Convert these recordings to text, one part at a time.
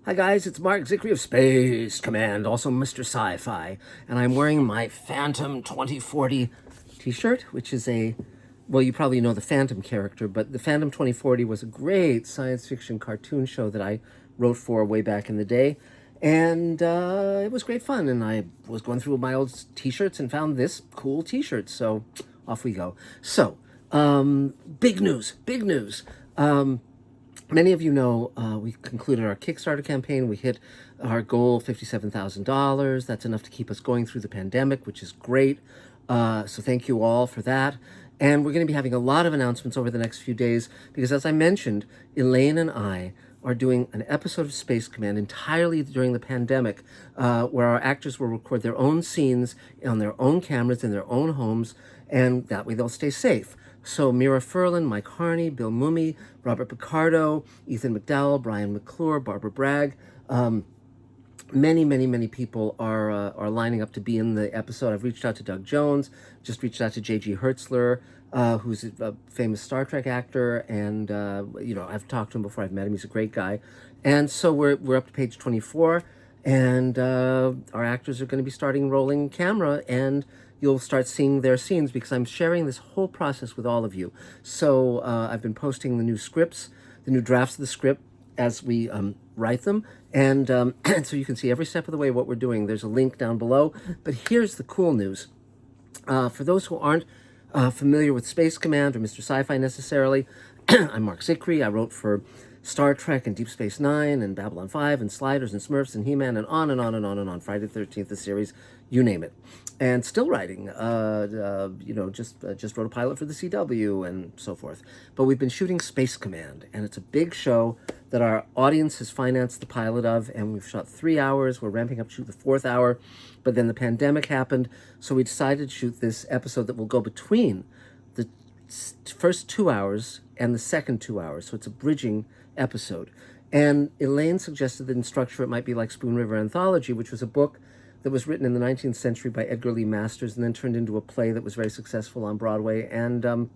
Hi guys, it's Mark Zickery of Space Command, also Mr. Sci-Fi, and I'm wearing my Phantom 2040 t-shirt, which is well, you probably know the Phantom character, but the Phantom 2040 was a great science fiction cartoon show that I wrote for way back in the day, and it was great fun, and I was going through my old t-shirts and found this cool t-shirt, so off we go. So, big news, big news. Many of you know we concluded our Kickstarter campaign. We hit our goal, $57,000. That's enough to keep us going through the pandemic, which is great. So thank you all for that. And we're going to be having a lot of announcements over the next few days because, as I mentioned, Elaine and I are doing an episode of Space Command entirely during the pandemic, where our actors will record their own scenes on their own cameras in their own homes, and that way they'll stay safe. So Mira Furlan, Mike Harney, Bill Mumy, Robert Picardo, Ethan McDowell, Brian McClure, Barbara Bragg. Many people are lining up to be in the episode. I've reached out to Doug Jones, just reached out to J.G. Hertzler, who's a famous Star Trek actor, and I've talked to him before. I've met him. He's a great guy. And so we're up to page 24, and our actors are going to be starting rolling camera, and you'll start seeing their scenes because I'm sharing this whole process with all of you. So I've been posting the new scripts, the new drafts of the script as we write them. And so you can see every step of the way what we're doing. There's a link down below. But here's the cool news. For those who aren't familiar with Space Command or Mr. Sci-Fi necessarily, I'm Mark Zickery. I wrote for Star Trek and Deep Space Nine and Babylon 5 and Sliders and Smurfs and He-Man and on and on and on and on. Friday the 13th, the series, you name it. And still writing, just wrote a pilot for the CW and so forth. But we've been shooting Space Command, and it's a big show that our audience has financed the pilot of, and we've shot 3 hours. We're ramping up to shoot the 4th hour, but then the pandemic happened, so we decided to shoot this episode that will go between the first 2 hours and the second 2 hours, so it's a bridging episode. And Elaine suggested that in structure it might be like Spoon River Anthology, which was a book that was written in the 19th century by Edgar Lee Masters and then turned into a play that was very successful on Broadway. And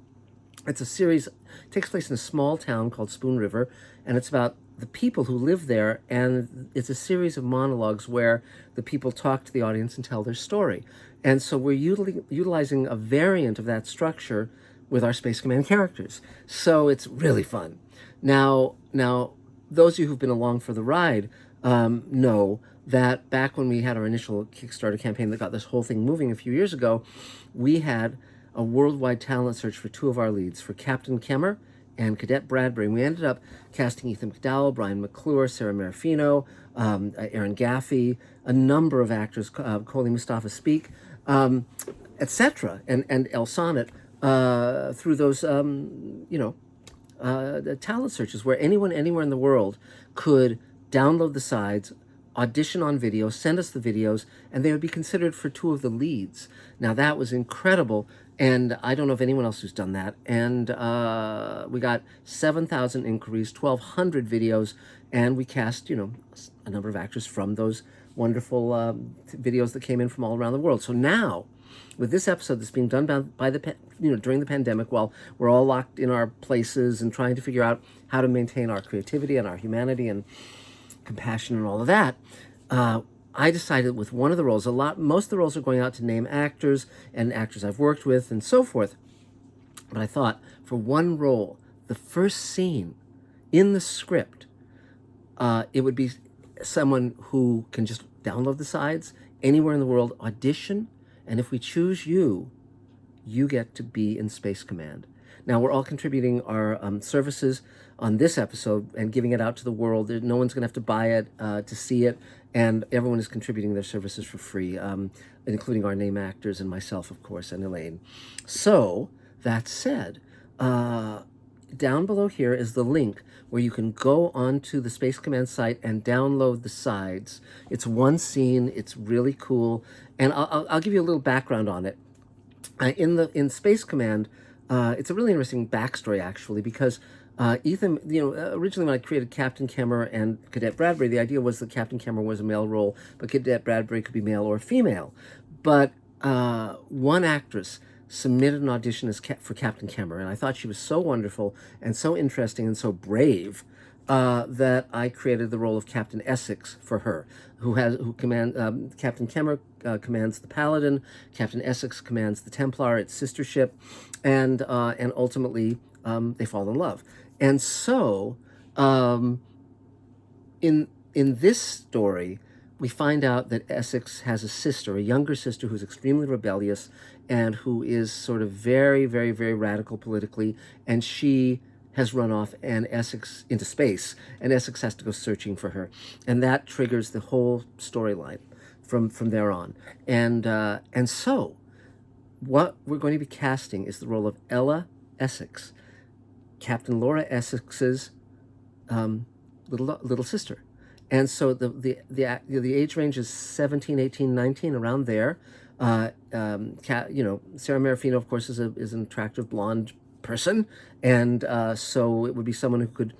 it's a series, it takes place in a small town called Spoon River, and it's about the people who live there, and it's a series of monologues where the people talk to the audience and tell their story. And so we're utilizing a variant of that structure with our Space Command characters. So it's really fun. Now, those of you who've been along for the ride know that back when we had our initial Kickstarter campaign that got this whole thing moving a few years ago, we had a worldwide talent search for 2 of our leads, for Captain Kemmer and Cadet Bradbury. And we ended up casting Ethan McDowell, Brian McClure, Sarah Marafino, Aaron Gaffey, a number of actors, Coley Mustafa Speak, etc., and El Sonnet, through those, the talent searches where anyone anywhere in the world could download the sides, audition on video, send us the videos, and they would be considered for 2 of the leads. Now that was incredible, and I don't know of anyone else who's done that. And we got 7,000 inquiries, 1,200 videos, and we cast, a number of actors from those wonderful videos that came in from all around the world. So now, with this episode that's being done by during the pandemic, while we're all locked in our places and trying to figure out how to maintain our creativity and our humanity and compassion and all of that, I decided with one of the roles, most of the roles are going out to name actors and actors I've worked with and so forth. But I thought for one role, the first scene in the script, it would be someone who can just download the sides anywhere in the world, audition, and if we choose you, you get to be in Space Command. Now, we're all contributing our services on this episode and giving it out to the world. No one's going to have to buy it to see it, and everyone is contributing their services for free, including our name actors and myself, of course, and Elaine. So, that said, down below here is the link where you can go onto the Space Command site and download the sides. It's one scene. It's really cool, and I'll give you a little background on it. In Space Command, it's a really interesting backstory, actually, because Ethan, originally when I created Captain Kemmer and Cadet Bradbury, the idea was that Captain Kemmer was a male role, but Cadet Bradbury could be male or female. But one actress submitted an audition for Captain Kemmer, and I thought she was so wonderful and so interesting and so brave that I created the role of Captain Essex for her, Captain Kemmer commands the Paladin, Captain Essex commands the Templar, its sister ship, and ultimately they fall in love. And so um, in this story, we find out that Essex has a sister, a younger sister, who's extremely rebellious and who is sort of very, very, very radical politically, and she has run off and Essex into space, and Essex has to go searching for her, and that triggers the whole storyline from there on. And so, what we're going to be casting is the role of Ella Essex, Captain Laura Essex's little sister. And so the age range is 17, 18, 19, around there. Sarah Marafino, of course, is an attractive blonde person, and so it would be someone who could,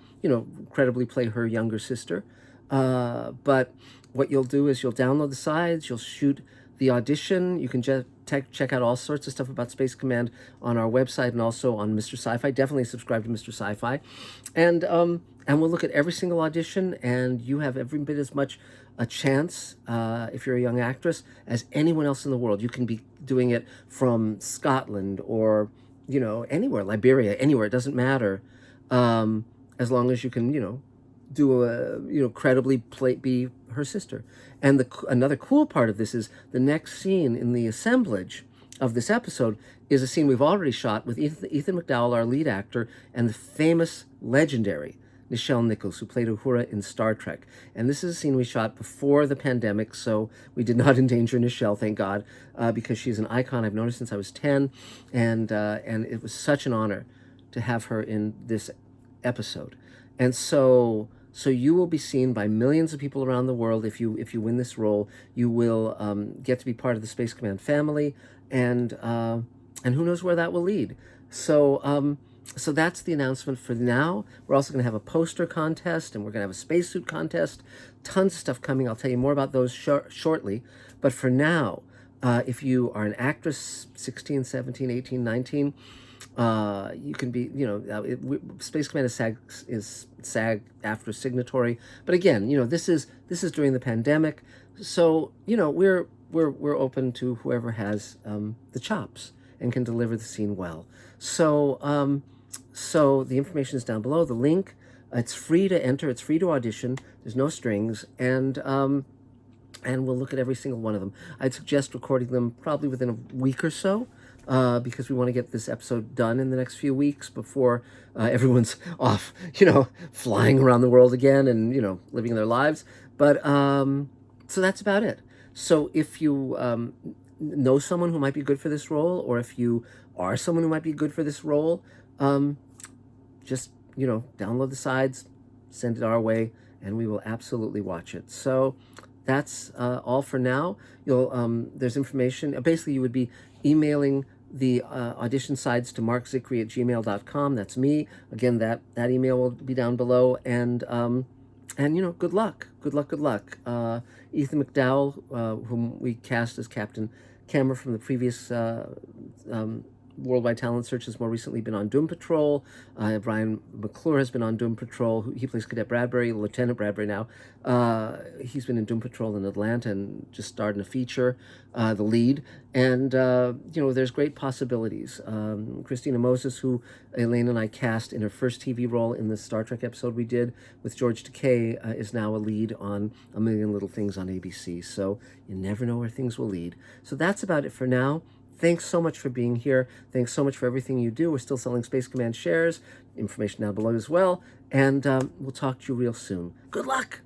credibly play her younger sister. But what you'll do is you'll download the sides, you'll shoot the audition. You can just check out all sorts of stuff about Space Command on our website and also on Mr. Sci-Fi. Definitely subscribe to Mr. Sci-Fi. And we'll look at every single audition, and you have every bit as much a chance, if you're a young actress, as anyone else in the world. You can be doing it from Scotland or, anywhere, Liberia, anywhere. It doesn't matter, as long as you can, credibly be her sister. And another cool part of this is the next scene in the assemblage of this episode is a scene we've already shot with Ethan McDowell, our lead actor, and the famous, legendary Nichelle Nichols, who played Uhura in Star Trek. And this is a scene we shot before the pandemic, so we did not endanger Nichelle, thank God, because she's an icon I've known her since I was 10, and it was such an honor to have her in this episode. And so you will be seen by millions of people around the world. If you win this role, you will get to be part of the Space Command family, and who knows where that will lead. So that's the announcement for now. We're also going to have a poster contest, and we're going to have a spacesuit contest. Tons of stuff coming. I'll tell you more about those shortly. But for now, if you are an actress, 16, 17, 18, 19, you can be, Space Command is SAG-AFTRA signatory. But again, this is during the pandemic, so we're open to whoever has the chops and can deliver the scene well. So the information is down below. The link. It's free to enter. It's free to audition. There's no strings, and we'll look at every single one of them. I'd suggest recording them probably within a week or so, because we want to get this episode done in the next few weeks before everyone's off, flying around the world again and, living their lives. But so that's about it. So if you know someone who might be good for this role, or if you are someone who might be good for this role, just, download the sides, send it our way, and we will absolutely watch it. So that's all for now. There's information. Basically, you would be emailing the audition sides to markzickery@gmail.com. That's me. Again, that email will be down below. And good luck. Good luck. Ethan McDowell, whom we cast as Captain Camera from the previous Worldwide Talent Search, has more recently been on Doom Patrol. Brian McClure has been on Doom Patrol. He plays Cadet Bradbury, Lieutenant Bradbury now. He's been in Doom Patrol in Atlanta and just starred in a feature, the lead. And, there's great possibilities. Christina Moses, who Elaine and I cast in her first TV role in the Star Trek episode we did with George Takei, is now a lead on A Million Little Things on ABC. So you never know where things will lead. So that's about it for now. Thanks so much for being here. Thanks so much for everything you do. We're still selling Space Command shares. Information down below as well. And we'll talk to you real soon. Good luck!